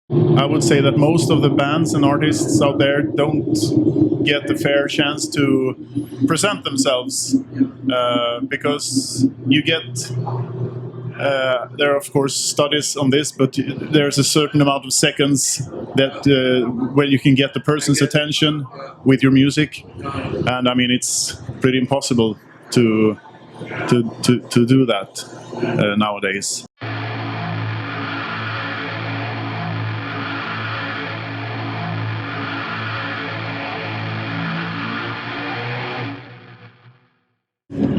I would say that most of the bands and artists out there don't get the fair chance to present themselves because you get there are of course studies on this, but there's a certain amount of seconds that where you can get the person's attention with your music, and I mean it's pretty impossible to do that nowadays.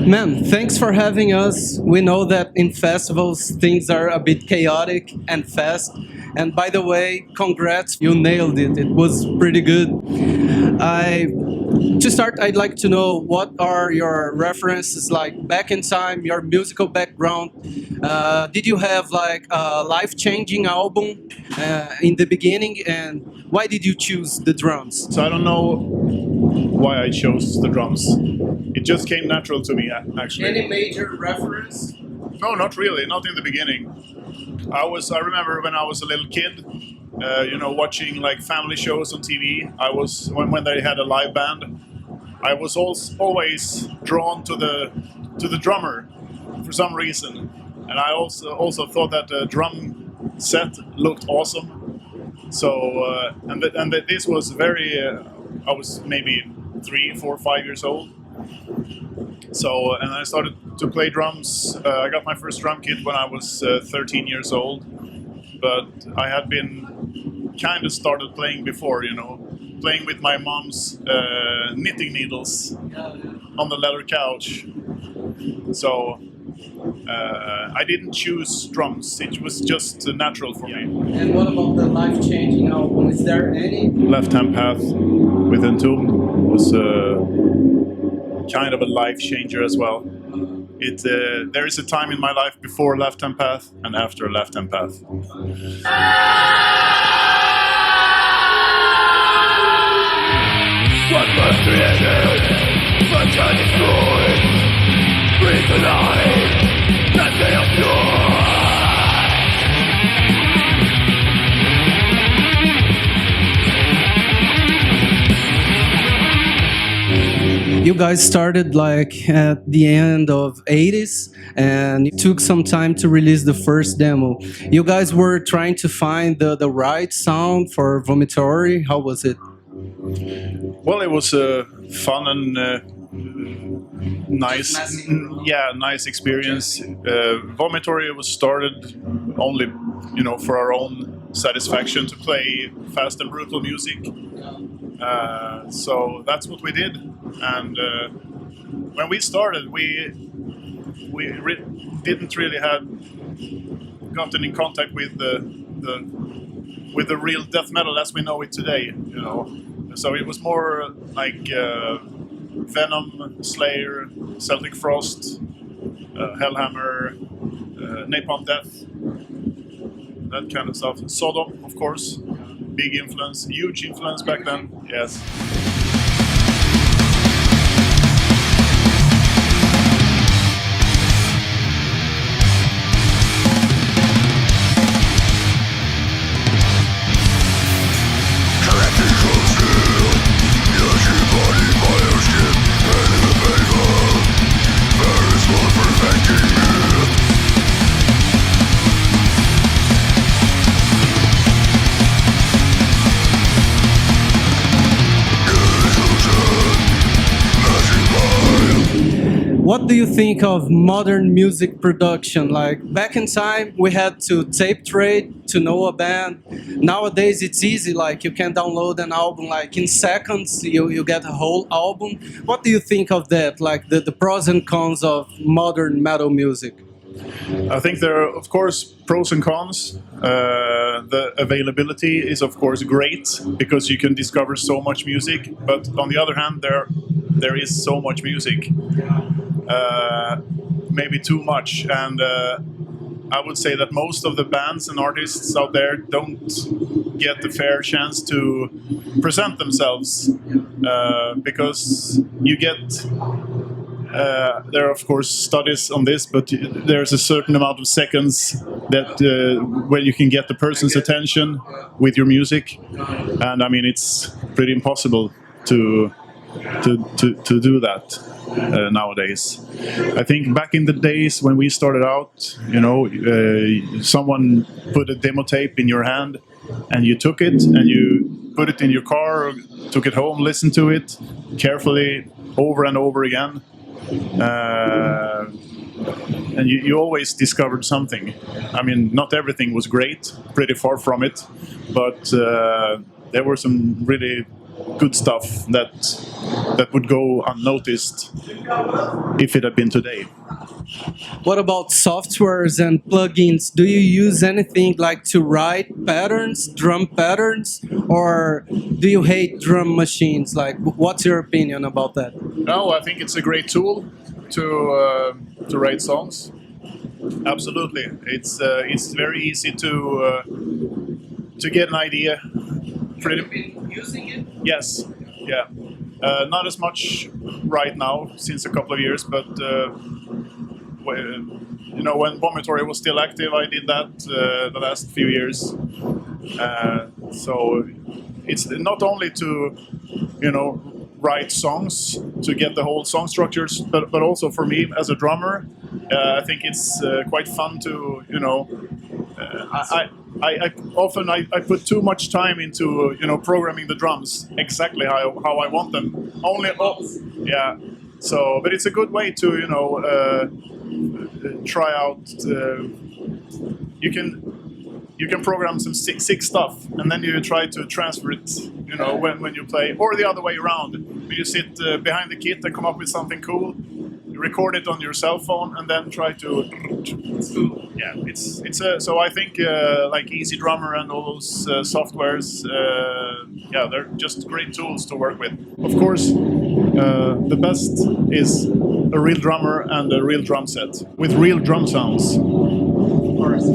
Man, thanks for having us. We know that in festivals things are a bit chaotic and fast. And by the way, congrats, you nailed it. It was pretty good. To start, I'd like to know what are your references like back in time, your musical background. Did you have like a life-changing album in the beginning, and why did you choose the drums? So I don't know why I chose the drums. It just came natural to me, actually. Any major reference? No, not really. Not in the beginning. I remember when I was a little kid, watching like family shows on TV. When they had a live band, I was always drawn to the drummer for some reason, and I also thought that the drum set looked awesome. So this was very. I was maybe 3, 4, 5 years old. So, and I started to play drums. I got my first drum kit when I was 13 years old, but I had been kind of started playing before, playing with my mom's knitting needles on the leather couch. So I didn't choose drums, it was just natural for me. And what about the life-changing album? Is there any? Left Hand Path with Entomb was kind of a life changer as well. There is a time in my life before Left Hand Path and after Left Hand Path. What was created, but can destroy. Breathe the light that they are pure. You guys started like at the end of 80s and it took some time to release the first demo. You guys were trying to find the right sound for Vomitory. How was it? Well, it was a fun and nice experience. Vomitory was started only, for our own satisfaction to play fast and brutal music. So that's what we did. And when we started, we didn't really have gotten in contact with the real death metal as we know it today. So it was more like Venom, Slayer, Celtic Frost, Hellhammer, Napalm Death, that kind of stuff. Sodom, of course, big influence, huge influence back then. Yes. What do you think of modern music production? Like back in time, we had to tape trade to know a band. Nowadays, it's easy. Like you can download an album like in seconds. You get a whole album. What do you think of that? Like the pros and cons of modern metal music? I think there are, of course, pros and cons. The availability is, of course, great because you can discover so much music. But on the other hand, there is so much music. Maybe too much, and I would say that most of the bands and artists out there don't get the fair chance to present themselves because you get there are of course studies on this, but there's a certain amount of seconds that where you can get the person's attention with your music, and I mean it's pretty impossible to do that nowadays. I think back in the days when we started out, someone put a demo tape in your hand, and you took it and you put it in your car, or took it home, listened to it carefully over and over again. And you always discovered something. I mean, not everything was great, pretty far from it, but there were some really good stuff that would go unnoticed if it had been today. What about softwares and plugins? Do you use anything like to write patterns, drum patterns, or do you hate drum machines? Like, what's your opinion about that? No, I think it's a great tool to write songs. Absolutely, it's very easy to get an idea. Using it? Yes, yeah. Not as much right now, since a couple of years, but when Vomitory was still active, I did that the last few years. So it's not only to, write songs to get the whole song structures, but also for me as a drummer, I think it's quite fun to, I often put too much time into programming the drums exactly how I want them. Yeah. So, but it's a good way to try out. You can program some sick stuff, and then you try to transfer it. When you play, or the other way around. When you sit behind the kit and come up with something cool, you record it on your cell phone, and then try to. Yeah, so I think like Easy Drummer and all those softwares, they're just great tools to work with. Of course, the best is a real drummer and a real drum set with real drum sounds. Of course.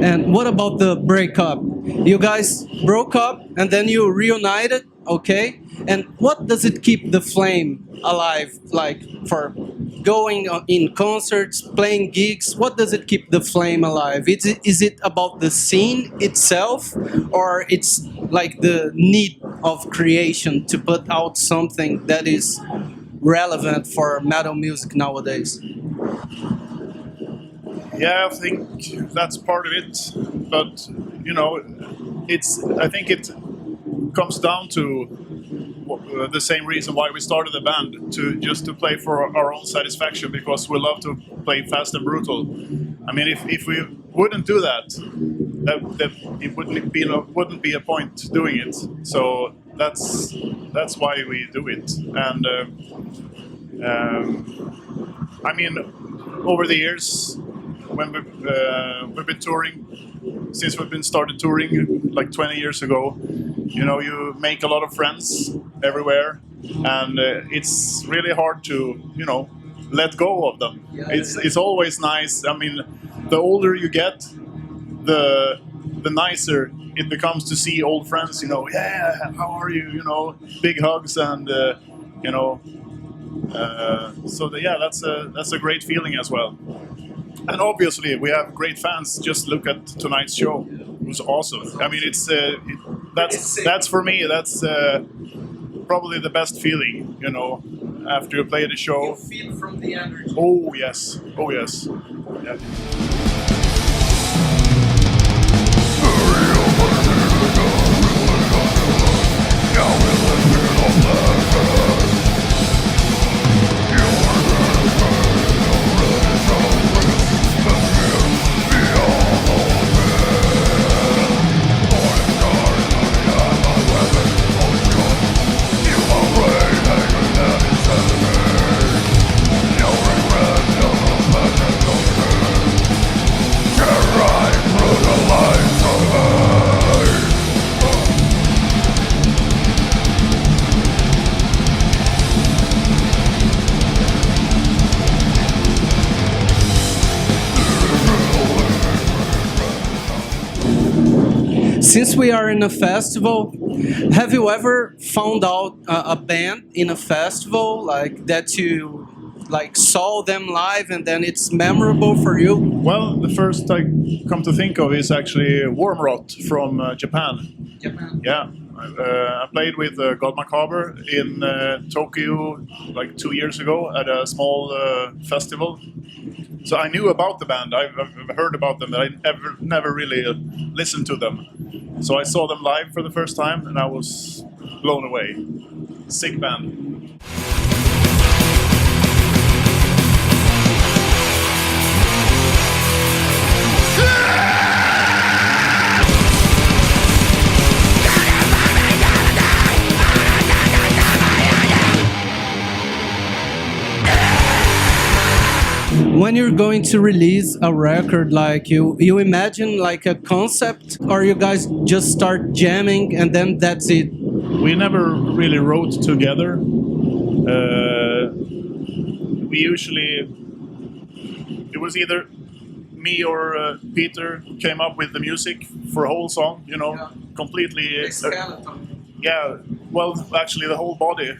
And what about the breakup? You guys broke up and then you reunited, okay? And what does it keep the flame alive, like for going in concerts, playing gigs? What does it keep the flame alive? Is it about the scene itself, or it's like the need of creation to put out something that is relevant for metal music nowadays? Yeah, I think that's part of it, but I think it comes down to the same reason why we started the band, to play for our own satisfaction, because we love to play fast and brutal. I mean, if we wouldn't do that it wouldn't be a point doing it. So that's why we do it. And I mean, over the years, when we've been touring, since we've been started touring like 20 years ago, you make a lot of friends everywhere, and it's really hard to let go of them. It's always nice. I mean, the older you get, the nicer it becomes to see old friends. Yeah, how are you? Big hugs, and that's a great feeling as well. And obviously, we have great fans. Just look at tonight's show; it was awesome. I mean, that's for me. That's probably the best feeling. After you play the show. You feel from the energy. Oh yes. Yeah. Since we are in a festival, have you ever found out a band in a festival like that you like saw them live and then it's memorable for you? Well, the first I come to think of is actually Warm Rot from Japan. Japan. Yeah, I played with God Macabre in Tokyo like 2 years ago at a small festival. So I knew about the band. I've heard about them, but I never really listened to them. So I saw them live for the first time, and I was blown away. Sick band. When you're going to release a record, like you imagine like a concept, or you guys just start jamming and then that's it? We never really wrote together. We usually, it was either me or Peter came up with the music for a whole song, you know, completely. Yeah, well, actually the whole body.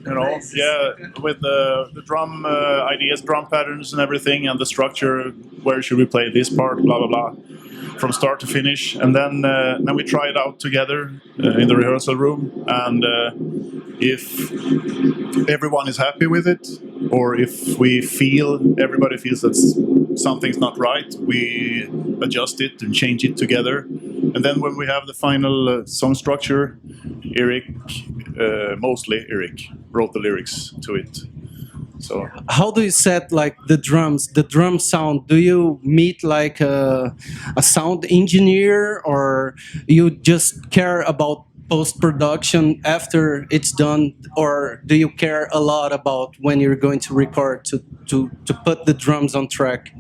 You know, yeah, with the drum ideas, drum patterns and everything, and the structure, where should we play this part, blah, blah, blah, from start to finish. And then we try it out together in the rehearsal room. And if everyone is happy with it, or if everybody feels that something's not right, we adjust it and change it together. And then when we have the final song structure, mostly Eric, wrote the lyrics to it. So how do you set like the drum sound? Do you meet like a sound engineer, or you just care about post-production after it's done, or do you care a lot about when you're going to record to put the drums on track?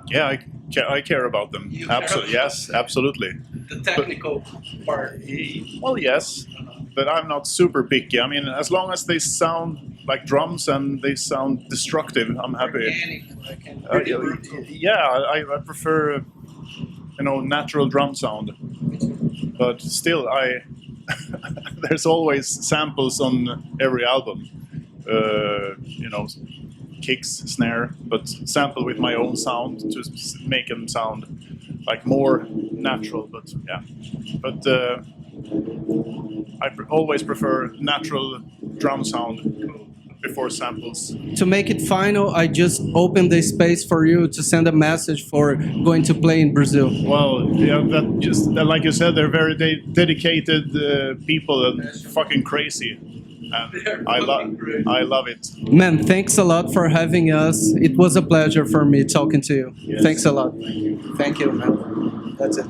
Yeah, I care about them. Absolutely, yes, absolutely. The technical part. Well, yes, but I'm not super picky. I mean, as long as they sound like drums and they sound destructive, I'm happy. Yeah, I prefer, natural drum sound. But still, there's always samples on every album. Kicks, snare, but sample with my own sound to make them sound like more natural. But yeah, but I always prefer natural drum sound before samples. To make it final, I just opened the space for you to send a message for going to play in Brazil. Well, yeah, that just like you said, they're very dedicated people and fucking crazy. And I love it. Man, thanks a lot for having us. It was a pleasure for me talking to you. Yes. Thanks a lot. Thank you, man. That's it.